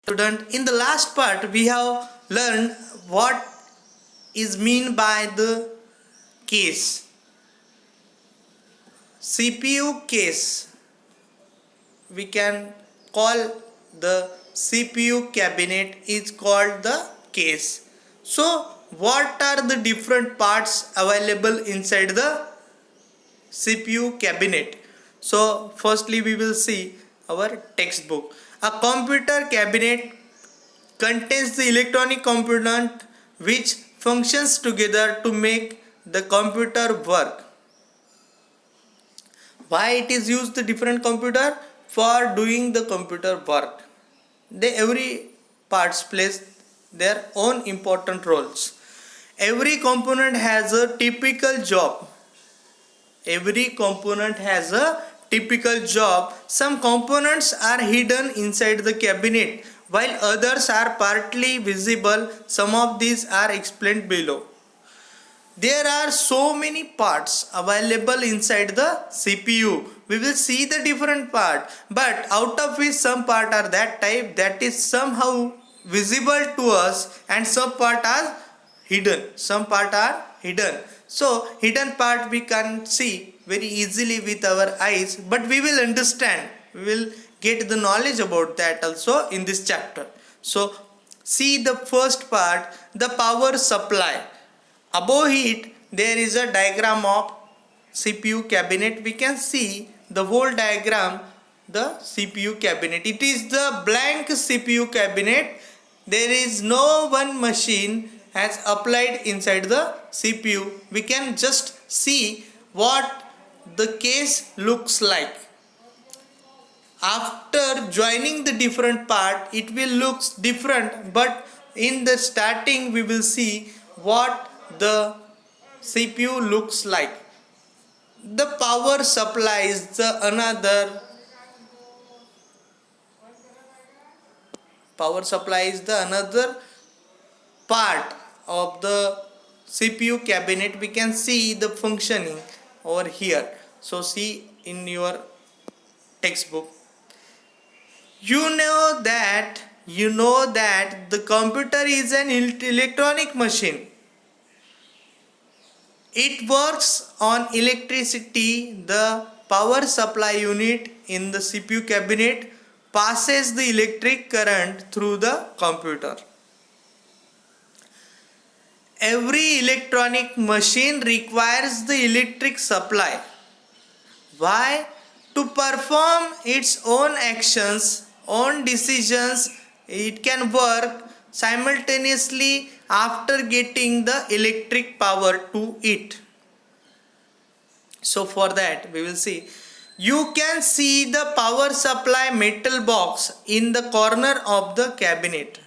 Student, in the last part we have learned what is mean by the case. CPU case. We can call the CPU cabinet is called the case. So what are the different parts available inside the CPU cabinet? So firstly we will see our textbook. A computer cabinet contains the electronic component which functions together to make the computer work. Why it is used the different computer? For doing the computer work. Every parts plays their own important roles. Every component has a typical job. Every component has a typical job. Some components are hidden inside the cabinet while others are partly visible. Some of these are explained below. There are so many parts available inside the CPU. We will see the different part, but out of which some part are that type that is somehow visible to us and some part are hidden. Some part are hidden. So hidden part we can see very easily with our eyes, but we will understand. We will get the knowledge about that also in this chapter. So see the first part, the power supply. Above it there is a diagram of CPU cabinet. We can see the whole diagram, the CPU cabinet. It is the blank CPU cabinet. There is no one machine has applied inside the CPU. We can just see what the case looks like. After joining the different part, it will look different, but in the starting we will see what the CPU looks like. The power supply is the another part of the CPU cabinet. We can see the functioning over here. So see in your textbook. You know that the computer is an electronic machine. It works on electricity. The power supply unit in the CPU cabinet passes the electric current through the computer. Every electronic machine requires the electric supply. Why? To perform its own actions, own decisions. It can work simultaneously after getting the electric power to it. So for that we will see. You can see the power supply metal box in the corner of the cabinet.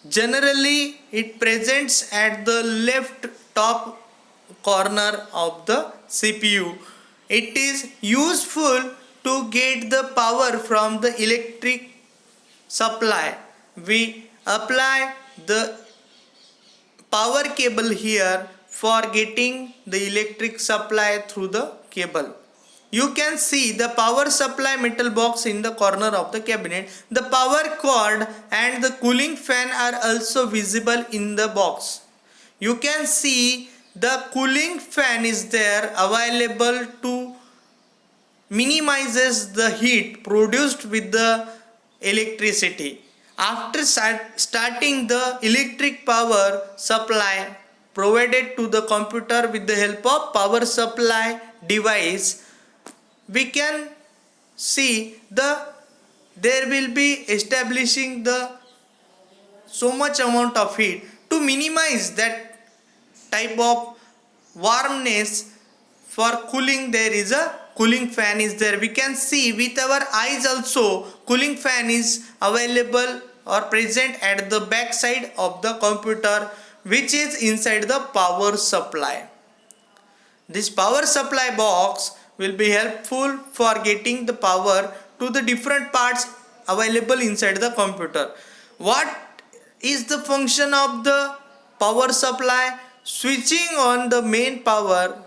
Generally it presents at the left top corner of the CPU. It is useful to get the power from the electric supply. We apply the power cable here for getting the electric supply through the cable. You can see the power supply metal box in the corner of the cabinet. The power cord and the cooling fan are also visible in the box. You can see the cooling fan is there available to minimizes the heat produced with the electricity. After starting the electric power supply provided to the computer with the help of power supply device, we can see there will be establishing the so much amount of heat. To minimize that type of warmness, for cooling there is a cooling fan is there. We can see with our eyes also cooling fan is available or present at the back side of the computer, which is inside the power supply. This power supply box will be helpful for getting the power to the different parts available inside the computer. What is the function of the power supply? Switching on the main power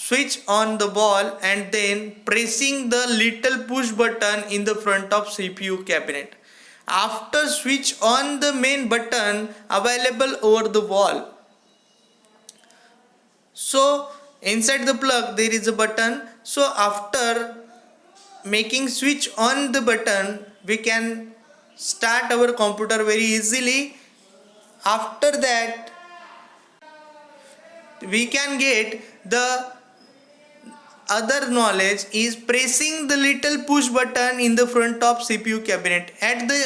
switch on the ball and then pressing the little push button in the front of CPU cabinet. After switch on the main button available over the wall. So inside the plug there is a button. So after making switch on the button, we can start our computer very easily. After that we can get the other knowledge is pressing the little push button in the front of CPU cabinet. At the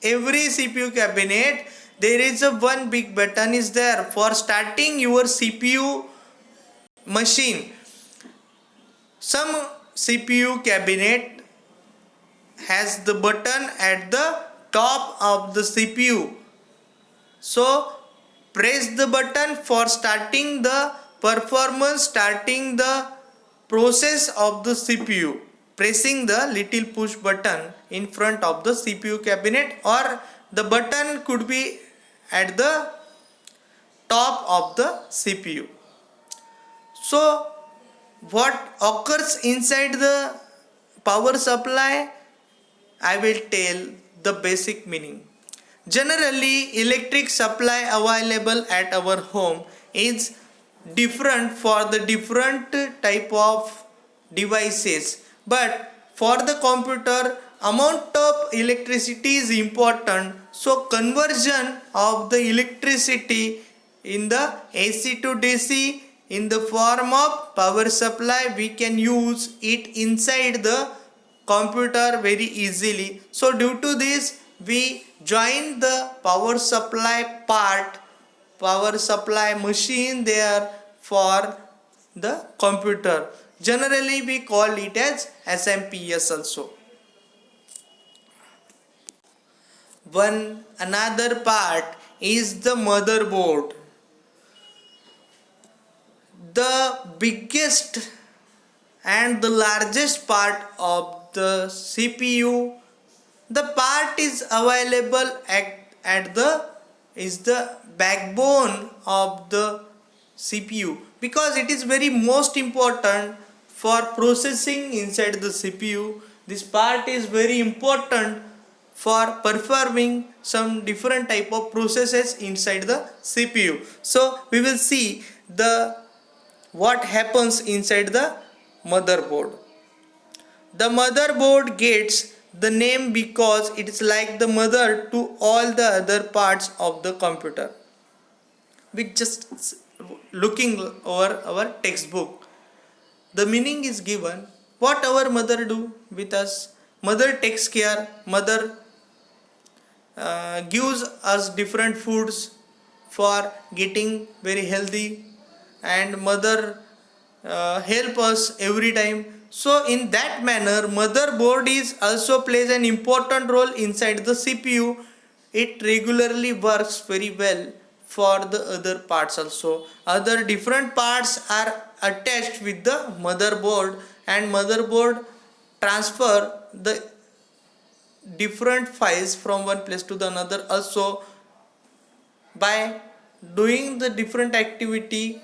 every CPU cabinet there is a one big button is there for starting your CPU machine. Some CPU cabinet has the button at the top of the CPU. So press the button for starting the performance, starting the process of the CPU. Pressing the little push button in front of the CPU cabinet, or the button could be at the top of the CPU. So what occurs inside the power supply? I will tell the basic meaning. Generally, electric supply available at our home is different for the different type of devices, but for the computer amount of electricity is important. So conversion of the electricity in the AC to DC in the form of power supply, we can use it inside the computer very easily. So due to this we join the power supply part, power supply machine there for the computer. Generally we call it as SMPS also. One another part is the motherboard. The biggest and the largest part of the CPU, the part is available at the is the backbone of the CPU, because it is very most important for processing inside the CPU. This part is very important for performing some different type of processes inside the CPU. So we will see the what happens inside the motherboard. The motherboard gets the name because it is like the mother to all the other parts of the computer. We just looking over our textbook, the meaning is given. What our mother do with us? Mother takes care, mother gives us different foods for getting very healthy, and mother help us every time. So in that manner motherboard is also plays an important role inside the CPU. It regularly works very well for the other parts also. Other different parts are attached with the motherboard, and motherboard transfer the different files from one place to the another also by doing the different activity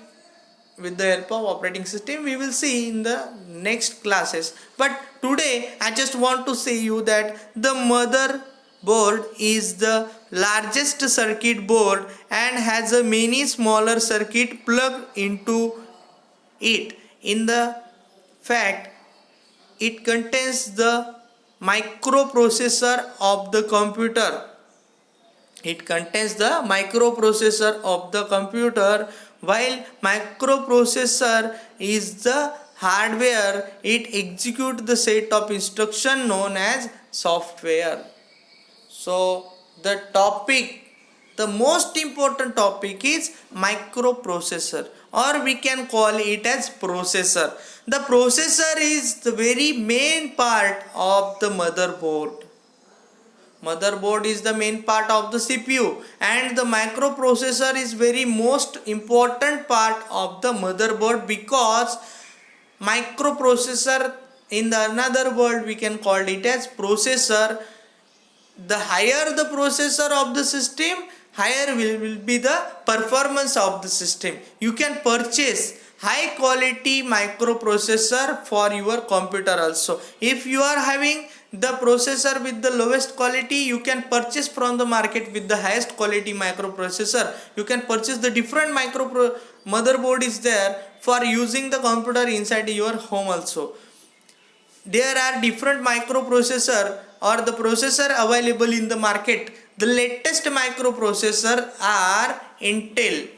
with the help of operating system. We will see in the next classes, but today I just want to say you that the motherboard is the largest circuit board and has a many smaller circuit plugged into it. In the fact, it contains the microprocessor of the computer. It contains the microprocessor of the computer. While microprocessor is the hardware, it executes the set of instruction known as software. So the topic, the most important topic is microprocessor, or we can call it as processor. The processor is the very main part of the motherboard. Motherboard is the main part of the CPU, and the microprocessor is very most important part of the motherboard, because microprocessor in the another word we can call it as processor. The higher the processor of the system, higher will be the performance of the system. You can purchase high quality microprocessor for your computer also. If you are having the processor with the lowest quality, you can purchase from the market with the highest quality microprocessor. You can purchase the different motherboard is there for using the computer inside your home also. There are different microprocessor or the processor available in the market. The latest microprocessor are Intel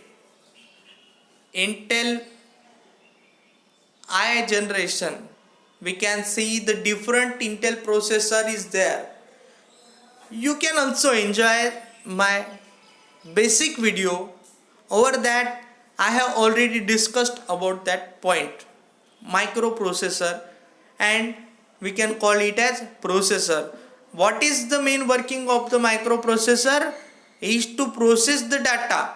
I generation. We can see the different Intel processor is there. You can also enjoy my basic video. Over that I have already discussed about that point, microprocessor, and we can call it as processor. What is the main working of the microprocessor? Is to process the data.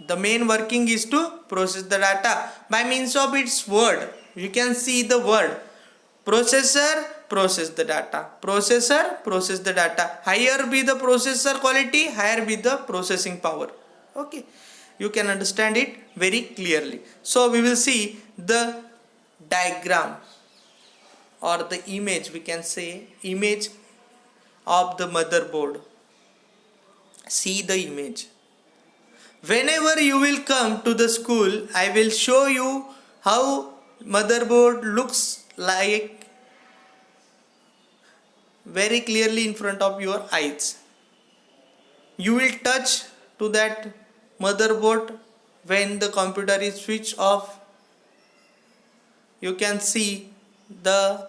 The main working is to process the data by means of its word. You can see the word processor process the data, processor process the data. Higher be the processor quality, higher be the processing power. Okay, you can understand it very clearly. So we will see the diagram or the image, we can say image of the motherboard. See the image. Whenever you will come to the school, I will show you how motherboard looks like very clearly in front of your eyes. You will touch to that motherboard when the computer is switched off. You can see the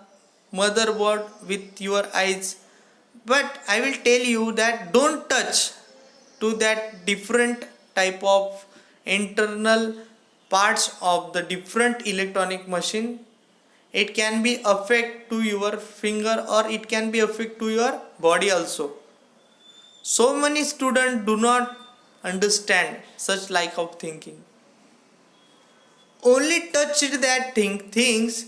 motherboard with your eyes, but I will tell you that don't touch to that different type of internal parts of the different electronic machine. It can be affect to your finger or it can be affect to your body also. So many students do not understand such like of thinking. Only touch that things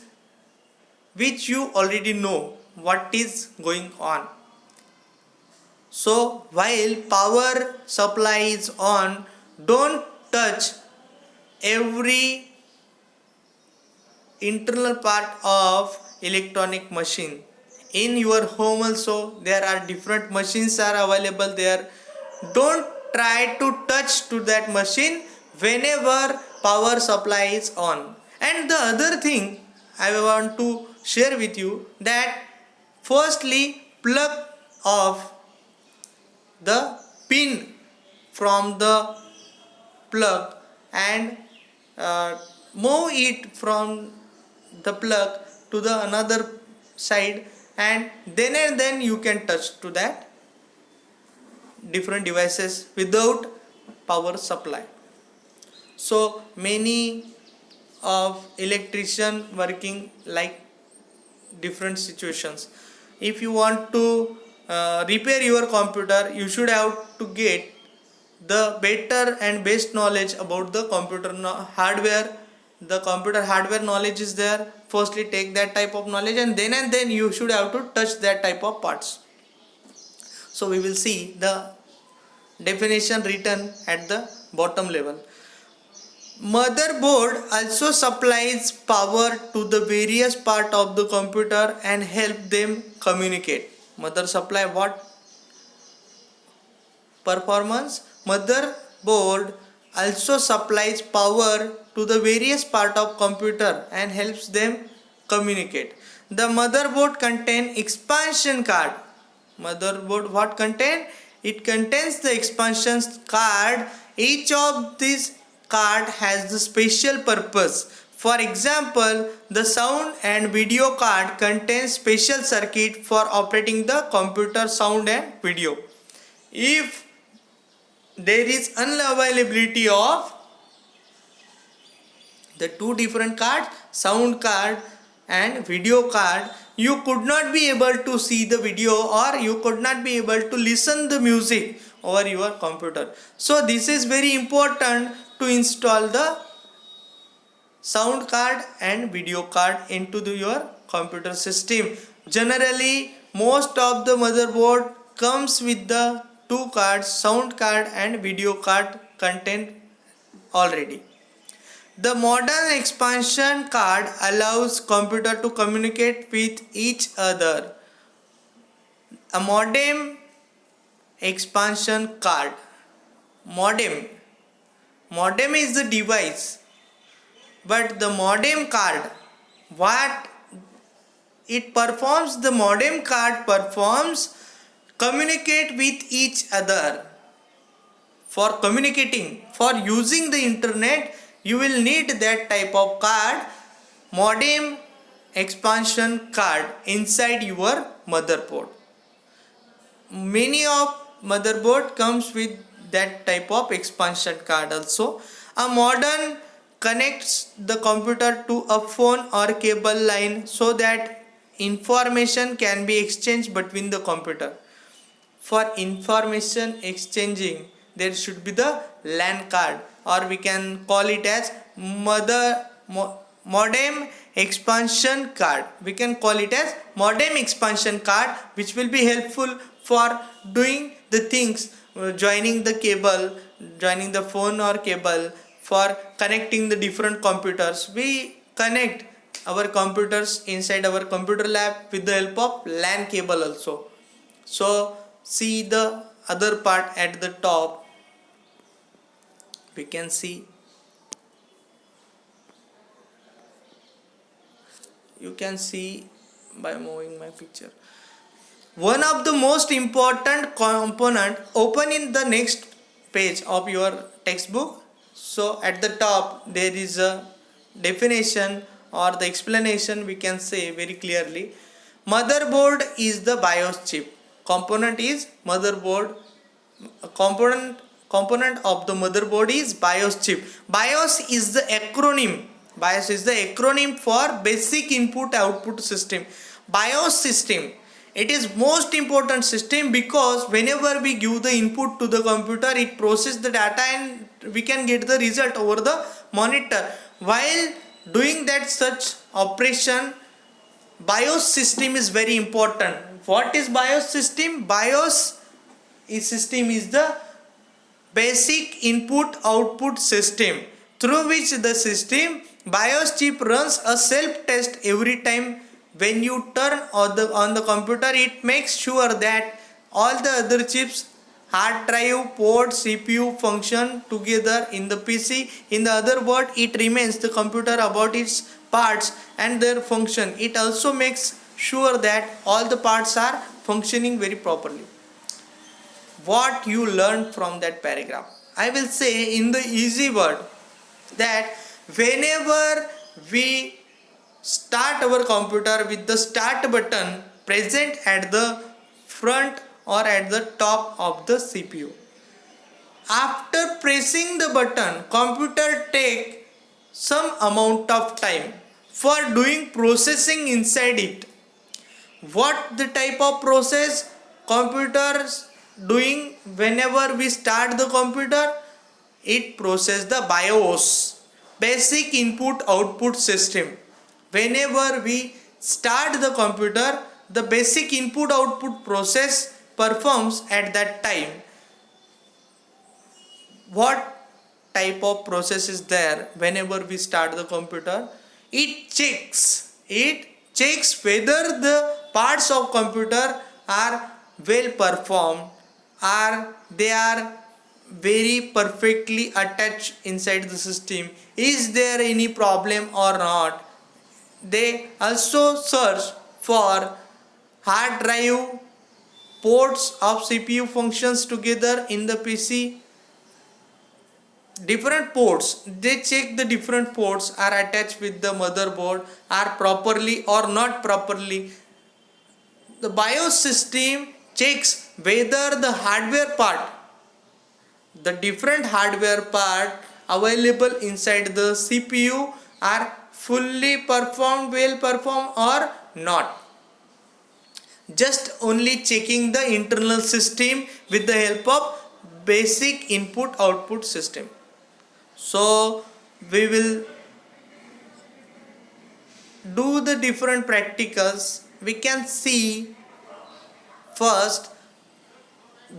which you already know what is going on. So while power supply is on, don't touch every internal part of electronic machine. In your home also there are different machines are available there. Don't try to touch to that machine whenever power supply is on. And the other thing I want to share with you that firstly plug off the pin from the plug and move it from the plug to the another side, and then you can touch to that different devices without power supply. So many of electrician working like different situations. If you want to repair your computer, you should have to get the better and best knowledge about the computer hardware. The computer hardware knowledge is there. Firstly take that type of knowledge and then you should have to touch that type of parts. So we will see the definition written at the bottom level. Motherboard also supplies power to the various part of the computer and help them communicate. Mother supply what performance? Motherboard also supplies power to the various part of computer and helps them communicate. The motherboard contain expansion card. Motherboard what contain? It contains the expansion card. Each of these card has the special purpose. For example, the sound and video card contains special circuit for operating the computer sound and video. If there is unavailability of the two different cards, sound card and video card, you could not be able to see the video or you could not be able to listen the music over your computer. So this is very important to install the sound card and video card into your computer system. Generally most of the motherboard comes with the two cards, sound card and video card content already. The modern expansion card allows computer to communicate with each other. A modem expansion card. Modem. Modem is the device, but the modem card, what it performs, the modem card performs communicate with each other. For communicating, for using the internet, you will need that type of card, modem expansion card inside your motherboard. Many of motherboard comes with that type of expansion card also. A modem connects the computer to a phone or cable line so that information can be exchanged between the computer. For information exchanging, there should be the LAN card, or we can call it as modem expansion card. We can call it as modem expansion card, which will be helpful for doing the things, joining the cable, joining the phone or cable, for connecting the different computers. We connect our computers inside our computer lab with the help of LAN cable also. So see the other part at the top. We can see, you can see by moving my picture. One of the most important component open in the next page of your textbook. So at the top there is a definition or the explanation, we can say very clearly. Motherboard is the BIOS chip. Component is motherboard. Component of the motherboard is BIOS chip. BIOS is the acronym. BIOS is the acronym for basic input output system. BIOS system, it is most important system because whenever we give the input to the computer, it processes the data and we can get the result over the monitor. While doing that such operation, BIOS system is very important. What is BIOS system? BIOS system is the basic input output system, through which the system BIOS chip runs a self test every time when you turn on the computer. It makes sure that all the other chips, hard drive, port, CPU function together in the PC. In the other word, it remains the computer about its parts and their function. It also makes sure that all the parts are functioning very properly. What you learned from that paragraph? I will say in the easy word that whenever we start our computer with the start button present at the front or at the top of the CPU, after pressing the button, computer take some amount of time for doing processing inside it. What the type of process computers doing whenever we start the computer? It processes the BIOS, basic input output system. Whenever we start the computer, the basic input output process performs at that time. What type of process is there whenever we start the computer? It checks whether the parts of computer are well performed, or they are very perfectly attached inside the system. Is there any problem or not? They also search for hard drive, ports of CPU functions together in the PC. Different ports, they check the different ports are attached with the motherboard are properly or not properly. The BIOS system checks whether the hardware part, the different hardware part available inside the CPU are fully performed, well performed or not. Just only checking the internal system with the help of basic input output system. So we will do the different practicals. We can see first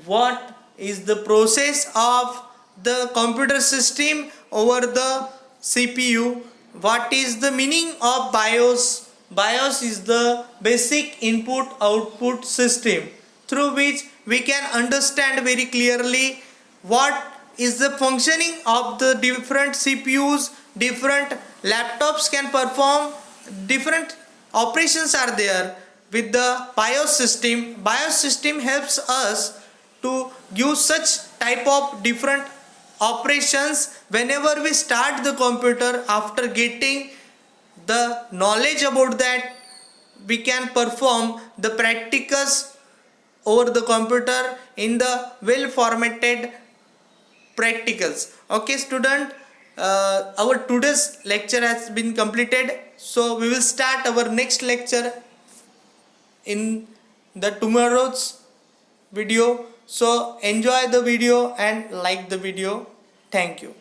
what is the process of the computer system over the CPU. What is the meaning of BIOS? BIOS is the basic input output system through which we can understand very clearly what is the functioning of the different CPUs. Different laptops can perform different operations are there with the BIOS system. BIOS system helps us to give such type of different operations whenever we start the computer. After getting the knowledge about that, we can perform the practicals over the computer in the well formatted practicals. Okay student, our today's lecture has been completed, so we will start our next lecture in the tomorrow's video. So enjoy the video and like the video. Thank you.